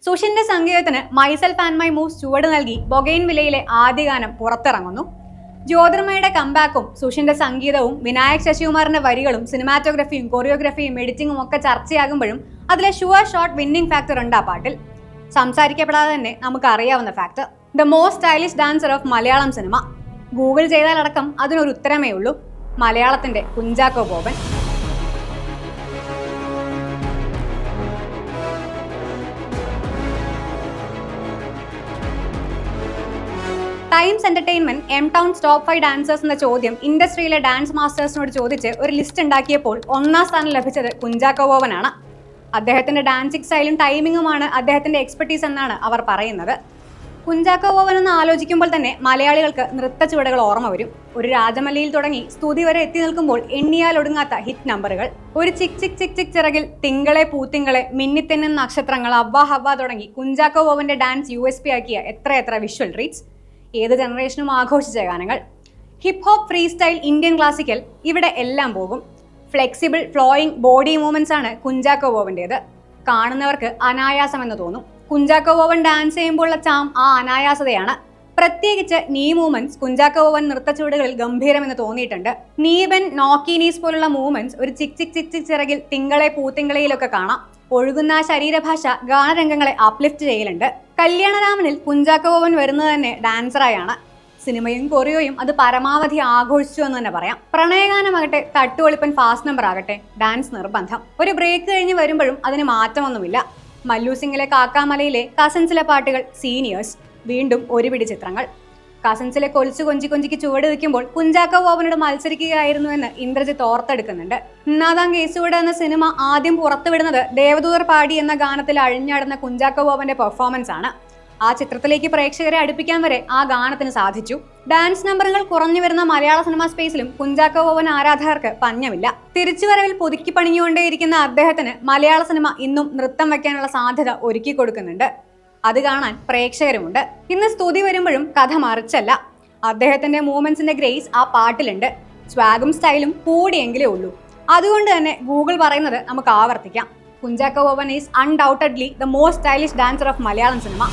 സുഷിന്റെ സംഗീതത്തിന് myself and my moves ചുവട് നൽകി ബൊഗെയിൻവില്ലയിലെ ആദ്യ ഗാനം പുറത്തിറങ്ങുന്നു. ജ്യോതിർമയുടെ കംബാക്കും സുഷിന്റെ സംഗീതവും വിനായക് ശശികുമാറിന്റെ വരികളും സിനിമാറ്റോഗ്രഫിയും കൊറിയോഗ്രഫിയും എഡിറ്റിംഗും ഒക്കെ ചർച്ചയാകുമ്പോഴും അതിലെ ഷുവർ ഷോട്ട് വിന്നിംഗ് ഫാക്ടർ ഉണ്ട് ആ പാട്ടിൽ. സംസാരിക്കപ്പെടാതെ തന്നെ നമുക്ക് അറിയാവുന്ന factor, the most stylish dancer of Malayalam cinema. Google ചെയ്താലടക്കം അതിനൊരു ഉത്തരമേ ഉള്ളൂ, മലയാളത്തിന്റെ Kunchacko Boban. Times Entertainment M towns top 5 dancers എന്ന ചോദ്യം ഇൻഡസ്ട്രിയിലെ ഡാൻസ് മാസ്റ്റേഴ്സിനോട് ചോദിച്ച് ഒരു ലിസ്റ്റ് ഉണ്ടാക്കിയപ്പോൾ ഒന്നാം സ്ഥാനം ലഭിച്ചത് കുഞ്ചാക്കോ ബോബനാണ്. അദ്ദേഹത്തിന്റെ ഡാൻസിങ് സ്റ്റൈലും ടൈമിങ്ങുമാണ് അദ്ദേഹത്തിന്റെ എക്സ്പെർട്ടീസ് എന്നാണ് അവർ പറയുന്നത്. കുഞ്ചാക്കോ ബോബൻ എന്ന് ആലോചിക്കുമ്പോൾ തന്നെ മലയാളികൾക്ക് നൃത്ത ചുവടുകൾ ഓർമ്മ വരും. ഒരു രാജമല്ലിയിൽ തുടങ്ങി സ്തുതി വരെ എത്തി നിൽക്കുമ്പോൾ എണ്ണിയാൽ ഒടുങ്ങാത്ത ഹിറ്റ് നമ്പറുകൾ. ഒരു ചിക് ചിക് ചിക് ചിക് ചിറകിൽ, തിങ്കളെ പൂത്തിങ്കളെ, മിന്നിത്തെന്നുന്ന നക്ഷത്രങ്ങൾ, അബ്ബ ഹബ്ബ തുടങ്ങി കുഞ്ചാക്കോ ബോബന്റെ ഡാൻസ് USP ആക്കിയ എത്രയെത്ര വിഷ്വൽ ട്രീറ്റ്സ്. ഏത് ജനറേഷനും ആഘോഷിച്ച ഗാനങ്ങൾ. Hip hop, free style, Indian classical, ഇവിടെ എല്ലാം പോകും. ഫ്ലെക്സിബിൾ ഫ്ലോയിങ് ബോഡി മൂവ്മെന്റ്സ് ആണ് കുഞ്ചാക്കോ ബോബന്റേത്. കാണുന്നവർക്ക് അനായാസമെന്ന് തോന്നും. കുഞ്ചാക്കോ ബോബൻ ഡാൻസ് ചെയ്യുമ്പോഴുള്ള ചാം ആ അനായാസതയാണ്. പ്രത്യേകിച്ച് നീ മൂവ്മെന്റ്സ് കുഞ്ചാക്കോ ബോബൻ നൃത്തച്ചുവടുകളിൽ ഗംഭീരമെന്ന് തോന്നിയിട്ടുണ്ട്. നീ ബെൻ, നോക്കി നീസ് പോലുള്ള മൂവ്മെന്റ്സ് ഒരു ചിക് ചിക് ചിക് ചിക് ചിറകിൽ, തിങ്കളെ പൂത്തിങ്കളയിലൊക്കെ കാണാം. ഒഴുകുന്ന ശരീരഭാഷ ഗാനരംഗങ്ങളെ അപ്ലിഫ്റ്റ് ചെയ്യലുണ്ട്. കല്യാണരാമനിൽ കുഞ്ചാക്കോ ബോബൻ വരുന്നത് തന്നെ ഡാൻസറായാണ്. സിനിമയും കൊറിയോയും അത് പരമാവധി ആഘോഷിച്ചു എന്ന് തന്നെ പറയാം. പ്രണയഗാനമാകട്ടെ, തട്ടുവെളിപ്പൻ ഫാസ്റ്റ് നമ്പർ ആകട്ടെ, ഡാൻസ് നിർബന്ധം. ഒരു ബ്രേക്ക് കഴിഞ്ഞ് വരുമ്പോഴും അതിന് മാറ്റമൊന്നുമില്ല. മല്ലു സിംഗിലെ കാക്കാമലയിലെ കസിൻസിലെ പാട്ടുകൾ, സീനിയേഴ്സ്, വീണ്ടും ഒരുപിടി ചിത്രങ്ങൾ. കസിൻസിലെ കൊലിച്ചു കൊഞ്ചിക്ക് ചുവട് വയ്ക്കുമ്പോൾ കുഞ്ചാക്കോ ബോബനോട് മത്സരിക്കുകയായിരുന്നുവെന്ന് ഇന്ദ്രജിത്ത് ഓർത്തെടുക്കുന്നുണ്ട്. ഇന്നാതാം കേസുകൂടെ എന്ന സിനിമ ആദ്യം പുറത്തുവിടുന്നത് ദേവദൂതർ പാടി എന്ന ഗാനത്തിൽ അഴിഞ്ഞാടുന്ന കുഞ്ചാക്കോ ബോബന്റെ പെർഫോമൻസ് ആണ്. ആ ചിത്രത്തിലേക്ക് പ്രേക്ഷകരെ അടുപ്പിക്കാൻ വരെ ആ ഗാനത്തിന് സാധിച്ചു. ഡാൻസ് നമ്പറുകൾ കുറഞ്ഞു വരുന്ന മലയാള സിനിമാ സ്പേസിലും കുഞ്ചാക്കോ ബോബൻ ആരാധകർക്ക് പഞ്ഞമില്ല. തിരിച്ചുവരവിൽ പുതുക്കി പണിഞ്ഞുകൊണ്ടേയിരിക്കുന്ന അദ്ദേഹത്തിന് മലയാള സിനിമ ഇന്നും നൃത്തം വയ്ക്കാനുള്ള സാധ്യത ഒരുക്കി കൊടുക്കുന്നുണ്ട്. അത് കാണാൻ പ്രേക്ഷകരുമുണ്ട്. ഇന്ന് സ്തുതി വരുമ്പോഴും കഥ മറിച്ചല്ല. അദ്ദേഹത്തിന്റെ മൂവ്മെന്റ്സിന്റെ ഗ്രേസ് ആ പാട്ടിലുണ്ട്. സ്വാഗും സ്റ്റൈലും കൂടിയെങ്കിലേ ഉള്ളൂ. അതുകൊണ്ട് തന്നെ ഗൂഗിൾ പറയുന്നത് നമുക്ക് ആവർത്തിക്കാം, Kunchacko Boban is undoubtedly the most stylish dancer of Malayalam cinema.